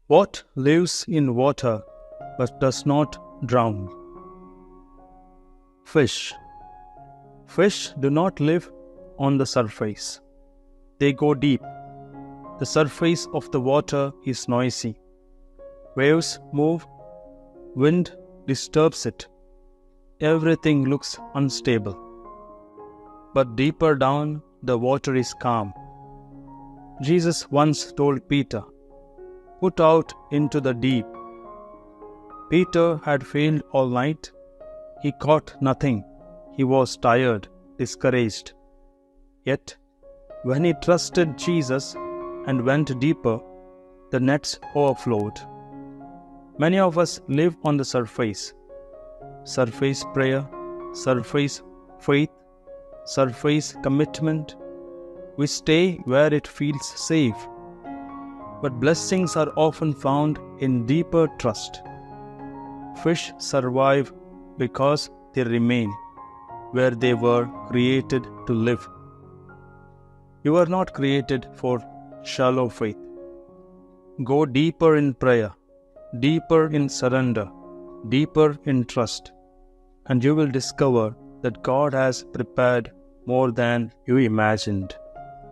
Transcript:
What lives in water but does not drown? Fish. Fish do not live on the surface. They go deep. The surface of the water is noisy. Waves move, wind disturbs it. Everything looks unstable. But deeper down, the water is calm. Jesus once told Peter, "Put out into the deep." Peter had failed all night. He caught nothing. He was tired, discouraged. Yet, when he trusted Jesus and went deeper, the nets overflowed. Many of us live on the surface. Surface prayer, surface faith, surface commitment. We stay where it feels safe. But blessings are often found in deeper trust. Fish survive because they remain where they were created to live. You are not created for shallow faith. Go deeper in prayer, deeper in surrender, deeper in trust, and you will discover that God has prepared more than you imagined.